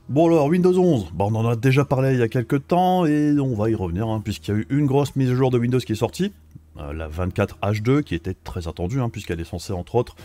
Bon alors, Windows 11, on en a déjà parlé il y a quelques temps et on va y revenir, puisqu'il y a eu une grosse mise à jour de Windows qui est sortie, la 24H2, qui était très attendue, puisqu'elle est censée entre autres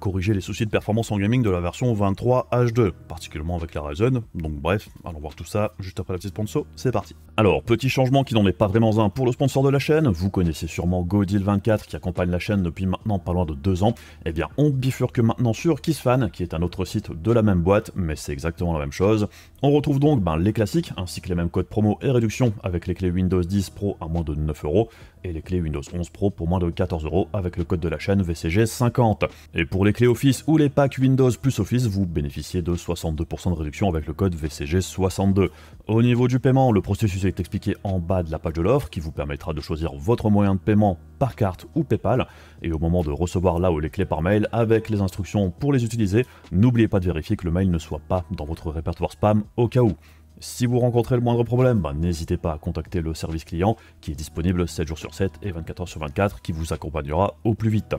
corriger les soucis de performance en gaming de la version 23H2, particulièrement avec la Ryzen. Donc bref, allons voir tout ça juste après la petite sponsor, c'est parti. Alors, petit changement qui n'en est pas vraiment un pour le sponsor de la chaîne, vous connaissez sûrement Godil24 qui accompagne la chaîne depuis maintenant pas loin de 2 ans, eh bien on bifurque maintenant sur KissFan, qui est un autre site de la même boîte, mais c'est exactement la même chose. On retrouve donc les classiques, ainsi que les mêmes codes promo et réductions avec les clés Windows 10 Pro à moins de 9€, et les clés Windows 11 Pro pour moins de 14€ avec le code de la chaîne VCG50. Et pour les clés Office ou les packs Windows plus Office, vous bénéficiez de 62% de réduction avec le code VCG62. Au niveau du paiement, le processus est expliqué en bas de la page de l'offre qui vous permettra de choisir votre moyen de paiement par carte ou PayPal. Et au moment de recevoir là ou les clés par mail avec les instructions pour les utiliser, n'oubliez pas de vérifier que le mail ne soit pas dans votre répertoire spam au cas où. Si vous rencontrez le moindre problème, n'hésitez pas à contacter le service client qui est disponible 7 jours sur 7 et 24 heures sur 24 qui vous accompagnera au plus vite.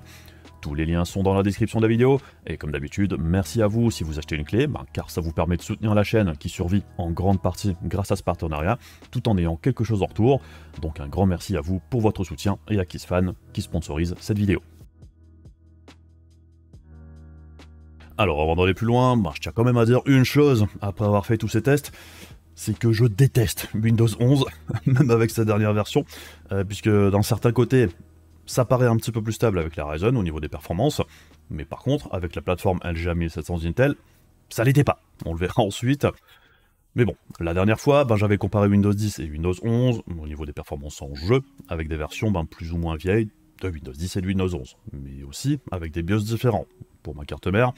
Tous les liens sont dans la description de la vidéo, et comme d'habitude, merci à vous si vous achetez une clé, car ça vous permet de soutenir la chaîne qui survit en grande partie grâce à ce partenariat, tout en ayant quelque chose en retour. Donc un grand merci à vous pour votre soutien et à KissFan qui sponsorise cette vidéo. Alors avant d'aller plus loin, je tiens quand même à dire une chose après avoir fait tous ces tests, c'est que je déteste Windows 11, même avec sa dernière version, puisque dans certains côtés, ça paraît un petit peu plus stable avec la Ryzen au niveau des performances, mais par contre, avec la plateforme LGA 1700 Intel, ça l'était pas. On le verra ensuite. Mais bon, la dernière fois, j'avais comparé Windows 10 et Windows 11 au niveau des performances en jeu, avec des versions plus ou moins vieilles de Windows 10 et de Windows 11, mais aussi avec des BIOS différents pour ma carte mère,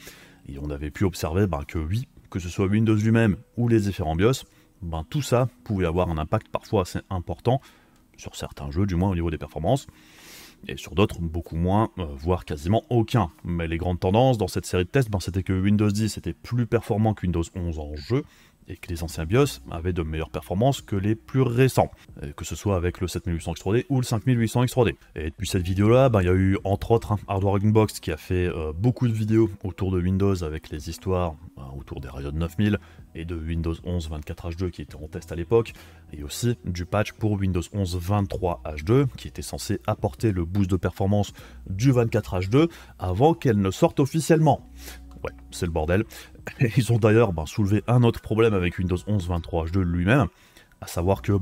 et on avait pu observer que oui, que ce soit Windows lui-même ou les différents BIOS, tout ça pouvait avoir un impact parfois assez important, sur certains jeux du moins au niveau des performances, et sur d'autres beaucoup moins, voire quasiment aucun. Mais les grandes tendances dans cette série de tests, c'était que Windows 10 était plus performant que Windows 11 en jeu, et que les anciens BIOS avaient de meilleures performances que les plus récents, que ce soit avec le 7800X3D ou le 5800X3D. Et depuis cette vidéo-là, il y a eu entre autres Hardware Unboxed qui a fait beaucoup de vidéos autour de Windows avec les histoires autour des Ryzen 9000 et de Windows 11 24H2 qui était en test à l'époque, et aussi du patch pour Windows 11 23H2 qui était censé apporter le boost de performance du 24H2 avant qu'elle ne sorte officiellement. Ouais, c'est le bordel. Et ils ont d'ailleurs soulevé un autre problème avec Windows 11 23H2 lui-même, à savoir que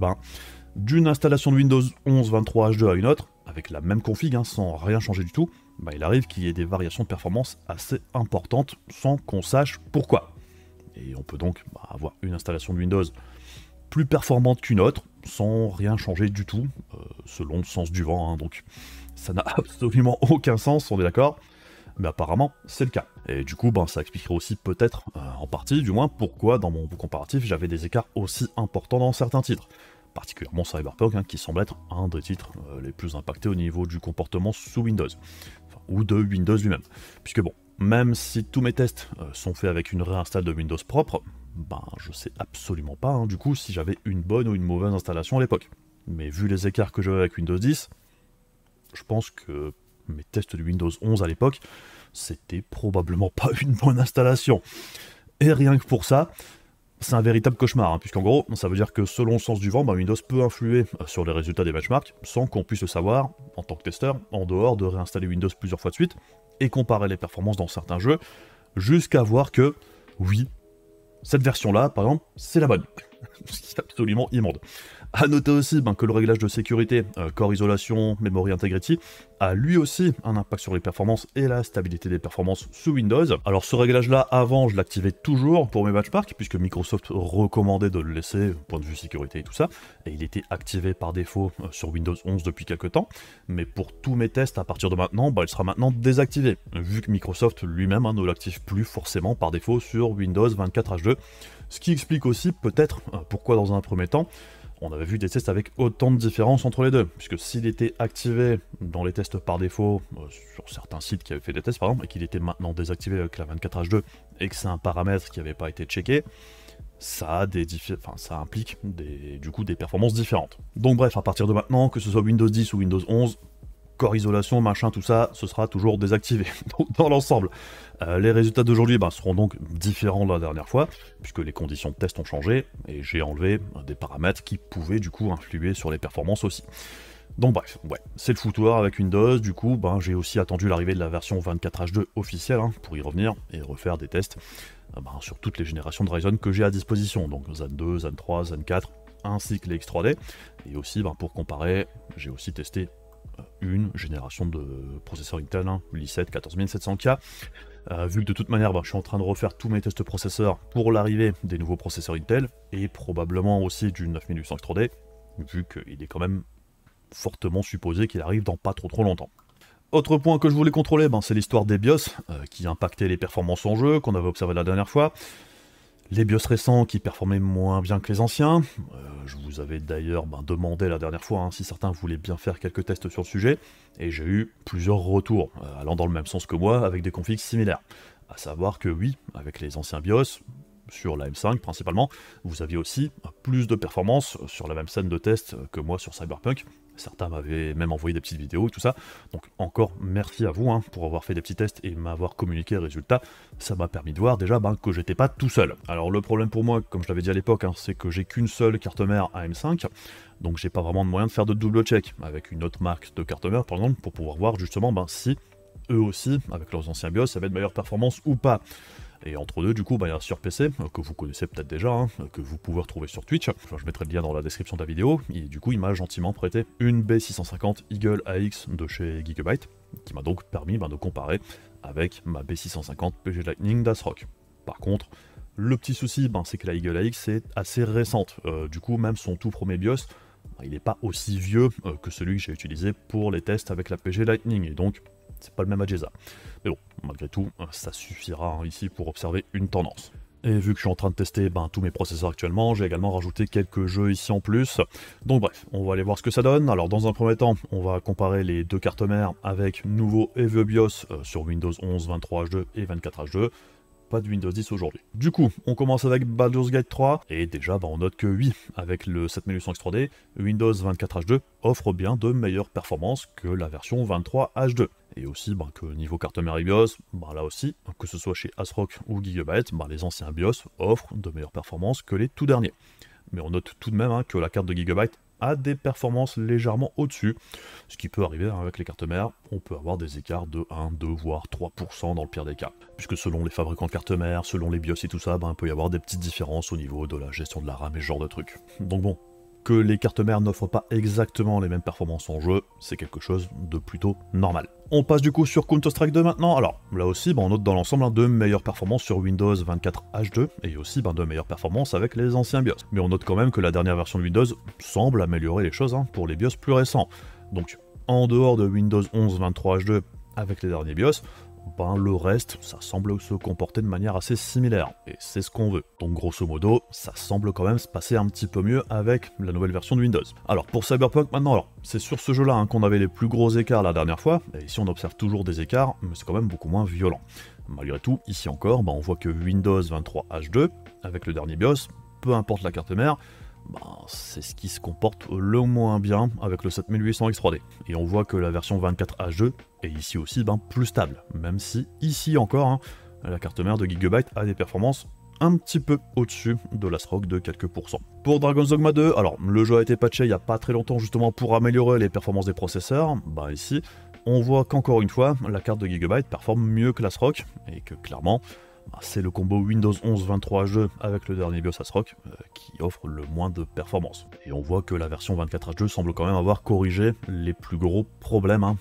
d'une installation de Windows 11 23H2 à une autre, avec la même config, sans rien changer du tout, il arrive qu'il y ait des variations de performance assez importantes sans qu'on sache pourquoi. Et on peut donc avoir une installation de Windows plus performante qu'une autre, sans rien changer du tout, selon le sens du vent, donc ça n'a absolument aucun sens, on est d'accord? Mais apparemment, c'est le cas. Et du coup, ça expliquerait aussi peut-être, en partie du moins, pourquoi dans mon comparatif, j'avais des écarts aussi importants dans certains titres. Particulièrement Cyberpunk, qui semble être un des titres les plus impactés au niveau du comportement sous Windows. Ou de Windows lui-même. Puisque bon, même si tous mes tests sont faits avec une réinstall de Windows propre, je sais absolument pas, du coup, si j'avais une bonne ou une mauvaise installation à l'époque. Mais vu les écarts que j'avais avec Windows 10, je pense que mes tests de Windows 11 à l'époque, c'était probablement pas une bonne installation. Et rien que pour ça, c'est un véritable cauchemar, puisqu'en gros, ça veut dire que selon le sens du vent, Windows peut influer sur les résultats des benchmarks, sans qu'on puisse le savoir, en tant que testeur, en dehors de réinstaller Windows plusieurs fois de suite, et comparer les performances dans certains jeux, jusqu'à voir que, oui, cette version-là, par exemple, c'est la bonne. C'est absolument immonde. A noter aussi que le réglage de sécurité, Core Isolation, Memory Integrity, a lui aussi un impact sur les performances et la stabilité des performances sous Windows. Alors ce réglage-là, avant, je l'activais toujours pour mes benchmarks, puisque Microsoft recommandait de le laisser, point de vue sécurité et tout ça, et il était activé par défaut sur Windows 11 depuis quelques temps, mais pour tous mes tests à partir de maintenant, il sera maintenant désactivé, vu que Microsoft lui-même ne l'active plus forcément par défaut sur Windows 24H2, ce qui explique aussi peut-être pourquoi dans un premier temps, on avait vu des tests avec autant de différences entre les deux, puisque s'il était activé dans les tests par défaut, sur certains sites qui avaient fait des tests par exemple, et qu'il était maintenant désactivé avec la 24H2, et que c'est un paramètre qui n'avait pas été checké, ça implique du coup des performances différentes. Donc bref, à partir de maintenant, que ce soit Windows 10 ou Windows 11, core isolation, machin, tout ça, ce sera toujours désactivé dans l'ensemble. Les résultats d'aujourd'hui seront donc différents de la dernière fois, puisque les conditions de test ont changé, et j'ai enlevé des paramètres qui pouvaient du coup influer sur les performances aussi. Donc bref, ouais, c'est le foutoir avec Windows, du coup j'ai aussi attendu l'arrivée de la version 24H2 officielle pour y revenir et refaire des tests sur toutes les générations de Ryzen que j'ai à disposition, donc Zen 2, Zen 3, Zen 4, ainsi que les X3D, et aussi pour comparer, j'ai aussi testé une génération de processeurs Intel, l'i7 14700K, vu que de toute manière je suis en train de refaire tous mes tests processeurs pour l'arrivée des nouveaux processeurs Intel, et probablement aussi du 9800 X3D, vu qu'il est quand même fortement supposé qu'il arrive dans pas trop longtemps. Autre point que je voulais contrôler, c'est l'histoire des BIOS, qui impactaient les performances en jeu, qu'on avait observé la dernière fois. Les BIOS récents qui performaient moins bien que les anciens. Je vous avais d'ailleurs demandé la dernière fois si certains voulaient bien faire quelques tests sur le sujet, et j'ai eu plusieurs retours, allant dans le même sens que moi, avec des configs similaires. À savoir que oui, avec les anciens BIOS, sur la M5 principalement, vous aviez aussi plus de performance sur la même scène de test que moi sur Cyberpunk. Certains m'avaient même envoyé des petites vidéos et tout ça, donc encore merci à vous pour avoir fait des petits tests et m'avoir communiqué le résultat. Ça m'a permis de voir déjà que j'étais pas tout seul. Alors le problème pour moi, comme je l'avais dit à l'époque, c'est que j'ai qu'une seule carte mère AM5, donc j'ai pas vraiment de moyen de faire de double check avec une autre marque de carte mère par exemple, pour pouvoir voir justement si eux aussi, avec leurs anciens BIOS, ça va être meilleure performance ou pas. Et entre deux, du coup, il y a sur PC, que vous connaissez peut-être déjà, que vous pouvez retrouver sur Twitch. Je mettrai le lien dans la description de la vidéo. Et du coup, il m'a gentiment prêté une B650 Eagle AX de chez Gigabyte, qui m'a donc permis de comparer avec ma B650 PG Lightning d'ASRock. Par contre, le petit souci, c'est que la Eagle AX est assez récente. Du coup, même son tout premier BIOS, il n'est pas aussi vieux que celui que j'ai utilisé pour les tests avec la PG Lightning. Et donc, c'est pas le même Agesa. Mais bon, malgré tout, ça suffira ici pour observer une tendance. Et vu que je suis en train de tester tous mes processeurs actuellement, j'ai également rajouté quelques jeux ici en plus. Donc bref, on va aller voir ce que ça donne. Alors dans un premier temps, on va comparer les deux cartes mères avec nouveau et vieux BIOS sur Windows 11, 23H2 et 24H2. Pas de Windows 10 aujourd'hui. Du coup, on commence avec Baldur's Gate 3, et déjà on note que oui, avec le 7800 X3D, Windows 24H2 offre bien de meilleures performances que la version 23H2. Et aussi que niveau carte mère et BIOS, là aussi, que ce soit chez ASRock ou Gigabyte, les anciens BIOS offrent de meilleures performances que les tout derniers. Mais on note tout de même que la carte de Gigabyte a des performances légèrement au-dessus, ce qui peut arriver avec les cartes mères, on peut avoir des écarts de 1, 2, voire 3% dans le pire des cas. Puisque selon les fabricants de cartes mères, selon les BIOS et tout ça, il peut y avoir des petites différences au niveau de la gestion de la RAM et ce genre de trucs. Donc bon, que les cartes mères n'offrent pas exactement les mêmes performances en jeu, c'est quelque chose de plutôt normal. On passe du coup sur Counter-Strike 2 maintenant. Alors là aussi, on note dans l'ensemble de meilleures performances sur Windows 24H2 et aussi de meilleures performances avec les anciens BIOS. Mais on note quand même que la dernière version de Windows semble améliorer les choses pour les BIOS plus récents. Donc en dehors de Windows 11 23H2 avec les derniers BIOS, le reste, ça semble se comporter de manière assez similaire, et c'est ce qu'on veut. Donc grosso modo, ça semble quand même se passer un petit peu mieux avec la nouvelle version de Windows. Alors pour Cyberpunk maintenant, c'est sur ce jeu-là qu'on avait les plus gros écarts la dernière fois, et ici on observe toujours des écarts, mais c'est quand même beaucoup moins violent. Malgré tout, ici encore, on voit que Windows 23H2, avec le dernier BIOS, peu importe la carte mère, c'est ce qui se comporte le moins bien avec le 7800 X3D. Et on voit que la version 24H2 est ici aussi plus stable, même si ici encore, la carte mère de Gigabyte a des performances un petit peu au-dessus de l'ASRock de quelques pourcents. Pour Dragon's Dogma 2, alors le jeu a été patché il n'y a pas très longtemps justement pour améliorer les performances des processeurs, ici on voit qu'encore une fois la carte de Gigabyte performe mieux que l'ASRock et que clairement c'est le combo Windows 11 23H2 avec le dernier BIOS ASRock qui offre le moins de performance. Et on voit que la version 24H2 semble quand même avoir corrigé les plus gros problèmes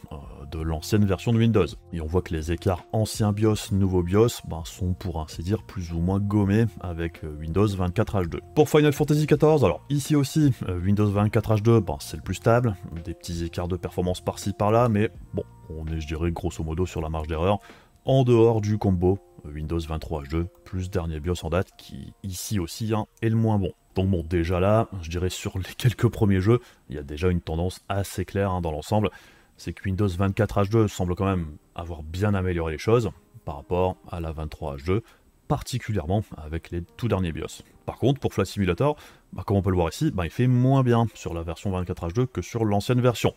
de l'ancienne version de Windows. Et on voit que les écarts ancien BIOS, nouveau BIOS sont pour ainsi dire plus ou moins gommés avec Windows 24H2. Pour Final Fantasy XIV, alors ici aussi Windows 24H2 c'est le plus stable, des petits écarts de performance par-ci par-là, mais bon, on est je dirais grosso modo sur la marge d'erreur, en dehors du combo Windows 23H2 plus dernier BIOS en date qui ici aussi est le moins bon. Donc bon, déjà là, je dirais sur les quelques premiers jeux, il y a déjà une tendance assez claire dans l'ensemble, c'est que Windows 24H2 semble quand même avoir bien amélioré les choses par rapport à la 23H2, particulièrement avec les tout derniers BIOS. Par contre, pour Flight Simulator, comme on peut le voir ici, il fait moins bien sur la version 24H2 que sur l'ancienne version.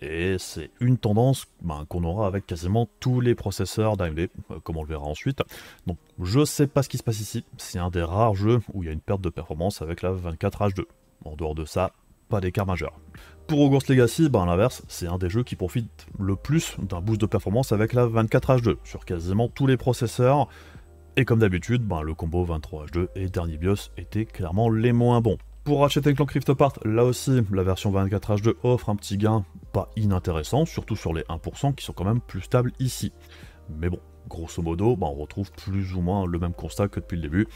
Et c'est une tendance qu'on aura avec quasiment tous les processeurs d'AMD, comme on le verra ensuite. Donc je sais pas ce qui se passe ici, c'est un des rares jeux où il y a une perte de performance avec la 24H2. En dehors de ça, pas d'écart majeur. Pour Hogwarts Legacy, à l'inverse, c'est un des jeux qui profite le plus d'un boost de performance avec la 24H2 sur quasiment tous les processeurs. Et comme d'habitude, le combo 23H2 et dernier BIOS étaient clairement les moins bons. Pour Ratchet & Clank Rift Apart, là aussi, la version 24H2 offre un petit gain pas inintéressant, surtout sur les 1% qui sont quand même plus stables ici. Mais bon, grosso modo, on retrouve plus ou moins le même constat que depuis le début.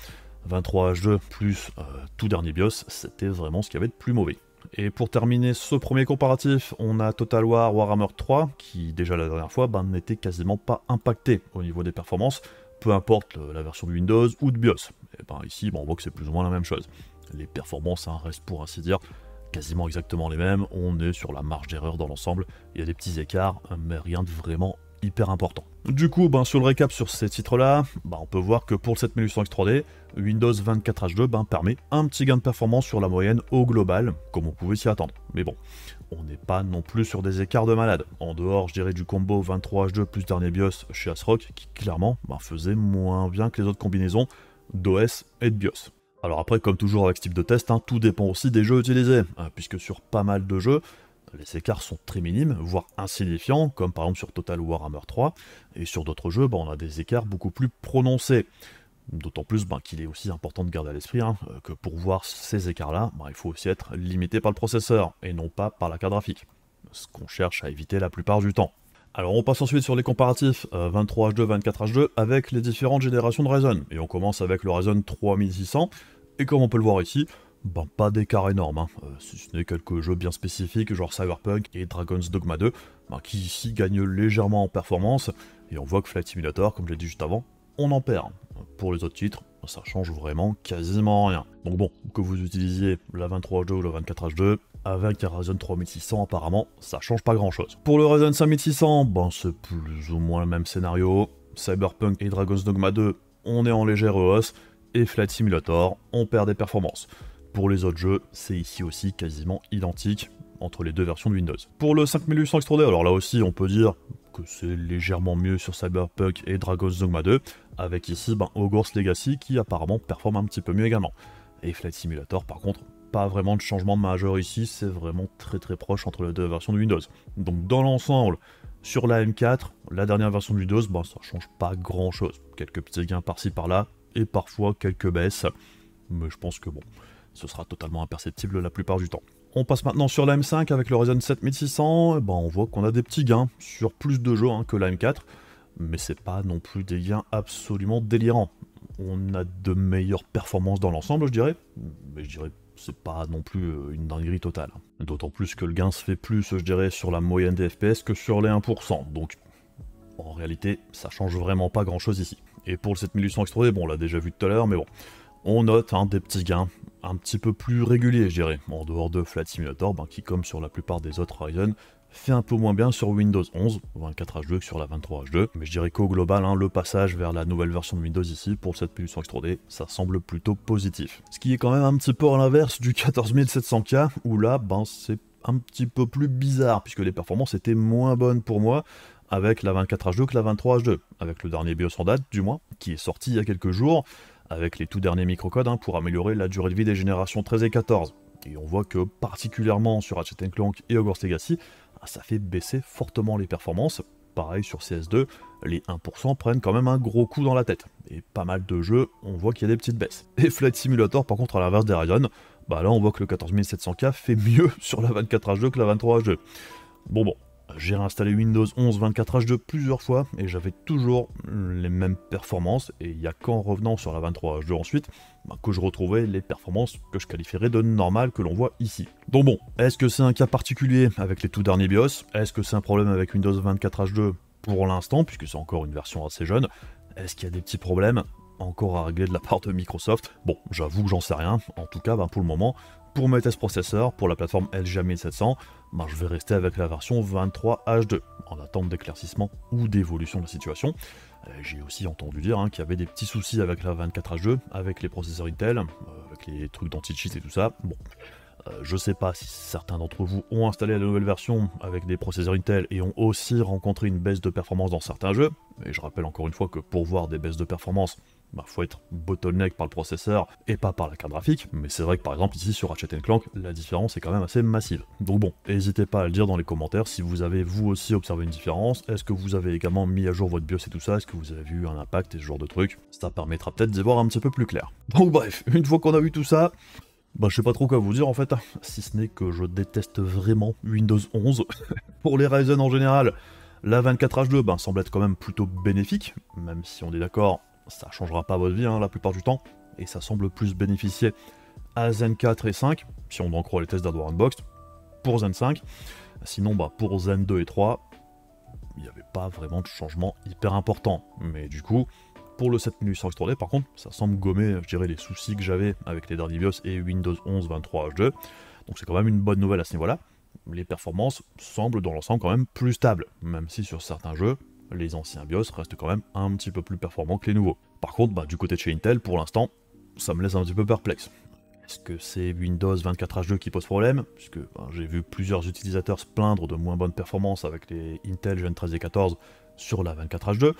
23H2 plus tout dernier BIOS, c'était vraiment ce qu'il y avait de plus mauvais. Et pour terminer ce premier comparatif, on a Total War Warhammer 3, qui déjà la dernière fois n'était quasiment pas impacté au niveau des performances, peu importe la version de Windows ou de BIOS. Et ici, on voit que c'est plus ou moins la même chose. Les performances restent pour ainsi dire quasiment exactement les mêmes, on est sur la marge d'erreur dans l'ensemble, il y a des petits écarts, mais rien de vraiment hyper important. Du coup, sur le récap sur ces titres-là, on peut voir que pour le 7800X3D, Windows 24H2 permet un petit gain de performance sur la moyenne au global, comme on pouvait s'y attendre. Mais bon, on n'est pas non plus sur des écarts de malade. En dehors, je dirais, du combo 23H2 plus dernier BIOS chez ASRock, qui clairement faisait moins bien que les autres combinaisons d'OS et de BIOS. Alors après, comme toujours avec ce type de test, tout dépend aussi des jeux utilisés, puisque sur pas mal de jeux, les écarts sont très minimes, voire insignifiants, comme par exemple sur Total Warhammer 3, et sur d'autres jeux, on a des écarts beaucoup plus prononcés. D'autant plus qu'il est aussi important de garder à l'esprit que pour voir ces écarts-là, il faut aussi être limité par le processeur, et non pas par la carte graphique, ce qu'on cherche à éviter la plupart du temps. Alors on passe ensuite sur les comparatifs 23H2, 24H2 avec les différentes générations de Ryzen. Et on commence avec le Ryzen 3600, et comme on peut le voir ici, pas d'écart énorme, si ce n'est quelques jeux bien spécifiques genre Cyberpunk et Dragon's Dogma 2, qui ici gagnent légèrement en performance, et on voit que Flight Simulator, comme je l'ai dit juste avant, on en perd. Pour les autres titres, ça change vraiment quasiment rien. Donc bon, que vous utilisiez la 23H2 ou la 24H2, avec un Ryzen 3600 apparemment, ça change pas grand chose. Pour le Ryzen 5600, c'est plus ou moins le même scénario. Cyberpunk et Dragon's Dogma 2, on est en légère hausse, et Flight Simulator, on perd des performances. Pour les autres jeux, c'est ici aussi quasiment identique entre les deux versions de Windows. Pour le 5800X3D, alors là aussi on peut dire que c'est légèrement mieux sur Cyberpunk et Dragon's Dogma 2, avec ici Hogwarts Legacy qui apparemment performe un petit peu mieux également. Et Flight Simulator par contre, pas vraiment de changement majeur ici, c'est vraiment très proche entre les deux versions de Windows. Donc dans l'ensemble, sur la M4, la dernière version de Windows, ça change pas grand chose. Quelques petits gains par-ci par-là, et parfois quelques baisses, mais je pense que ce sera totalement imperceptible la plupart du temps. On passe maintenant sur la M5 avec le Ryzen 7600, on voit qu'on a des petits gains sur plus de jeux que la M4, mais c'est pas non plus des gains absolument délirants. On a de meilleures performances dans l'ensemble, je dirais, mais je dirais c'est pas non plus une dinguerie totale. D'autant plus que le gain se fait plus, je dirais, sur la moyenne des FPS que sur les 1%, donc en réalité, ça change vraiment pas grand chose ici. Et pour le 7800X3D, on l'a déjà vu tout à l'heure, mais on note des petits gains un petit peu plus réguliers, je dirais, en dehors de Flight Simulator, qui comme sur la plupart des autres Ryzen, fait un peu moins bien sur Windows 11, 24H2 que sur la 23H2, mais je dirais qu'au global, le passage vers la nouvelle version de Windows ici, pour le 7800X3D, ça semble plutôt positif. Ce qui est quand même un petit peu à l'inverse du 14700K, où là, c'est un petit peu plus bizarre, puisque les performances étaient moins bonnes pour moi, avec la 24H2 que la 23H2, avec le dernier BIOS en date, du moins, qui est sorti il y a quelques jours, avec les tout derniers microcodes pour améliorer la durée de vie des générations 13 et 14. Et on voit que particulièrement sur Ratchet & Clank et Hogwarts Legacy, ça fait baisser fortement les performances. Pareil sur CS2, les 1% prennent quand même un gros coup dans la tête. Et pas mal de jeux, on voit qu'il y a des petites baisses. Et Flight Simulator, par contre, à l'inverse des Ryzen, là on voit que le 14700K fait mieux sur la 24H2 que la 23H2. Bon, j'ai réinstallé Windows 11 24H2 plusieurs fois et j'avais toujours les mêmes performances, et il n'y a qu'en revenant sur la 23H2 ensuite que je retrouvais les performances que je qualifierais de normales que l'on voit ici. Donc est-ce que c'est un cas particulier avec les tout derniers BIOS? Est-ce que c'est un problème avec Windows 24H2 pour l'instant, puisque c'est encore une version assez jeune? Est-ce qu'il y a des petits problèmes encore à régler de la part de Microsoft? J'avoue que j'en sais rien, en tout cas pour le moment. Pour mes tests processeurs, pour la plateforme LGA 1700, je vais rester avec la version 23H2, en attente d'éclaircissement ou d'évolution de la situation. J'ai aussi entendu dire qu'il y avait des petits soucis avec la 24H2, avec les processeurs Intel, avec les trucs d'anti-cheat et tout ça. Je sais pas si certains d'entre vous ont installé la nouvelle version avec des processeurs Intel et ont aussi rencontré une baisse de performance dans certains jeux, et je rappelle encore une fois que pour voir des baisses de performance, faut être bottleneck par le processeur et pas par la carte graphique, mais c'est vrai que par exemple ici sur Ratchet & Clank, la différence est quand même assez massive. Donc bon, n'hésitez pas à le dire dans les commentaires si vous avez vous aussi observé une différence, est-ce que vous avez également mis à jour votre BIOS et tout ça, est-ce que vous avez vu un impact et ce genre de trucs, ça permettra peut-être d'y voir un petit peu plus clair. Donc bref, une fois qu'on a vu tout ça, je sais pas trop quoi vous dire en fait, si ce n'est que je déteste vraiment Windows 11. Pour les Ryzen en général, la 24H2 semble être quand même plutôt bénéfique, même si on est d'accord, ça changera pas votre vie la plupart du temps, et ça semble plus bénéficier à Zen 4 et 5, si on en croit les tests d'Hardware Unboxed, pour Zen 5, sinon pour Zen 2 et 3, il n'y avait pas vraiment de changement hyper important, mais du coup, pour le 7800 X3D par contre, ça semble gommer, je dirais, les soucis que j'avais avec les derniers BIOS et Windows 11 23H2, donc c'est quand même une bonne nouvelle à ce niveau-là. Les performances semblent dans l'ensemble quand même plus stables, même si sur certains jeux, les anciens BIOS restent quand même un petit peu plus performants que les nouveaux. Par contre, du côté de chez Intel, pour l'instant, ça me laisse un petit peu perplexe. Est-ce que c'est Windows 24H2 qui pose problème? Puisque j'ai vu plusieurs utilisateurs se plaindre de moins bonnes performances avec les Intel Gen 13 et 14 sur la 24H2,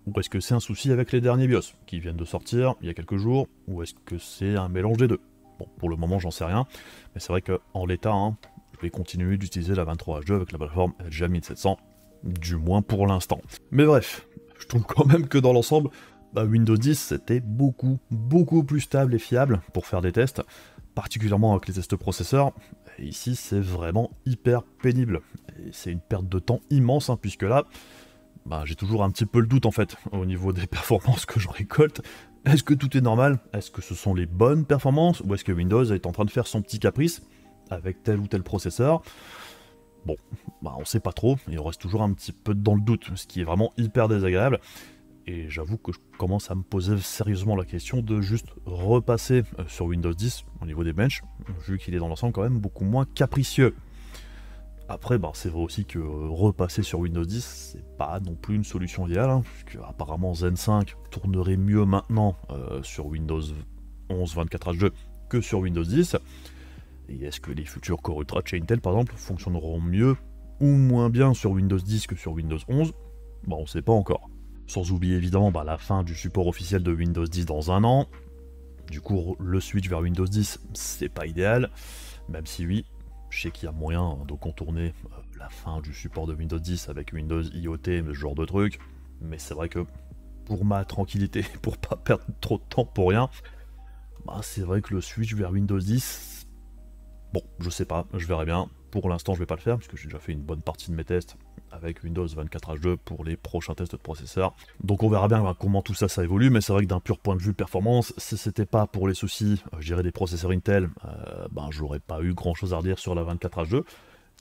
ou est-ce que c'est un souci avec les derniers BIOS qui viennent de sortir il y a quelques jours, ou est-ce que c'est un mélange des deux? Bon, pour le moment, j'en sais rien, mais c'est vrai qu'en l'état, je vais continuer d'utiliser la 23H2 avec la plateforme LGA 1700, du moins pour l'instant. Mais bref, je trouve quand même que dans l'ensemble, Windows 10 c'était beaucoup plus stable et fiable pour faire des tests, particulièrement avec les tests processeurs. Et ici c'est vraiment hyper pénible, et c'est une perte de temps immense, puisque là, j'ai toujours un petit peu le doute en fait, au niveau des performances que je récolte. Est-ce que tout est normal? Est-ce que ce sont les bonnes performances? Ou est-ce que Windows est en train de faire son petit caprice avec tel ou tel processeur? Bon, on sait pas trop, et on reste toujours un petit peu dans le doute, ce qui est vraiment hyper désagréable. Et j'avoue que je commence à me poser sérieusement la question de juste repasser sur Windows 10 au niveau des benches, vu qu'il est dans l'ensemble quand même beaucoup moins capricieux. Après, c'est vrai aussi que repasser sur Windows 10, c'est pas non plus une solution idéale, puisque apparemment Zen 5 tournerait mieux maintenant sur Windows 11 24H2 que sur Windows 10. Et est-ce que les futurs Core Ultra de chez Intel, par exemple, fonctionneront mieux ou moins bien sur Windows 10 que sur Windows 11? On sait pas encore. Sans oublier évidemment la fin du support officiel de Windows 10 dans un an. Du coup, le switch vers Windows 10, c'est pas idéal, même si oui, je sais qu'il y a moyen de contourner la fin du support de Windows 10 avec Windows IoT, ce genre de truc, mais c'est vrai que pour ma tranquillité, pour pas perdre trop de temps pour rien, c'est vrai que le switch vers Windows 10, bon, je sais pas, je verrai bien. Pour l'instant, je vais pas le faire, puisque j'ai déjà fait une bonne partie de mes tests avec Windows 24H2 pour les prochains tests de processeur. Donc on verra bien comment tout ça évolue, mais c'est vrai que d'un pur point de vue performance, si c'était pas pour les soucis, je dirais, des processeurs Intel, j'aurais pas eu grand chose à redire sur la 24H2,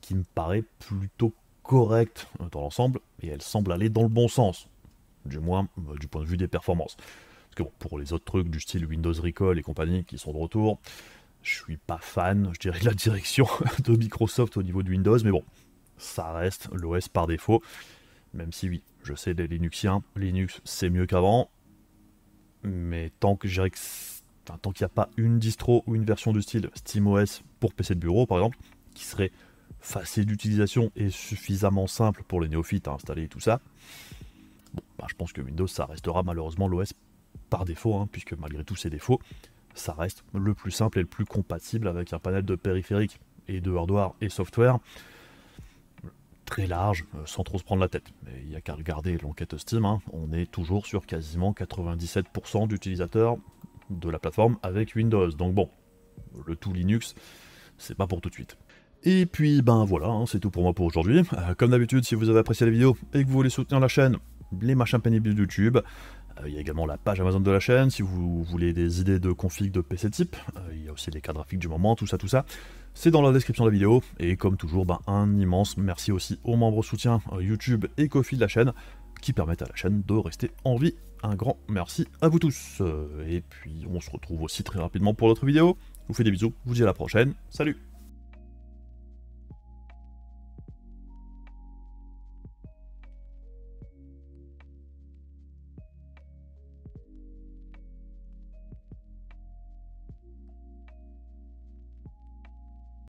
qui me paraît plutôt correcte dans l'ensemble, et elle semble aller dans le bon sens, du moins du point de vue des performances. Parce que pour les autres trucs du style Windows Recall et compagnie qui sont de retour, je suis pas fan, je dirais, de la direction de Microsoft au niveau de Windows, mais bon, ça reste l'OS par défaut, même si oui, je sais, les Linuxiens, Linux c'est mieux qu'avant, mais tant que tant qu'il n'y a pas une distro ou une version du style SteamOS pour PC de bureau par exemple, qui serait facile d'utilisation et suffisamment simple pour les néophytes à installer et tout ça, je pense que Windows ça restera malheureusement l'OS par défaut, puisque malgré tous ses défauts, ça reste le plus simple et le plus compatible avec un panel de périphériques et de hardware et software très large, sans trop se prendre la tête. Mais il n'y a qu'à regarder l'enquête Steam, on est toujours sur quasiment 97% d'utilisateurs de la plateforme avec Windows. Donc bon, le tout Linux, c'est pas pour tout de suite. Et puis voilà, c'est tout pour moi pour aujourd'hui. Comme d'habitude, si vous avez apprécié la vidéo et que vous voulez soutenir la chaîne, les machins pénibles de YouTube, il y a également la page Amazon de la chaîne, si vous voulez des idées de config de PC type, il y a aussi les cartes graphiques du moment, tout ça, c'est dans la description de la vidéo, et comme toujours, un immense merci aussi aux membres soutiens YouTube et Ko-fi de la chaîne, qui permettent à la chaîne de rester en vie. Un grand merci à vous tous, et puis on se retrouve aussi très rapidement pour d'autres vidéos, je vous fais des bisous, je vous dis à la prochaine, salut!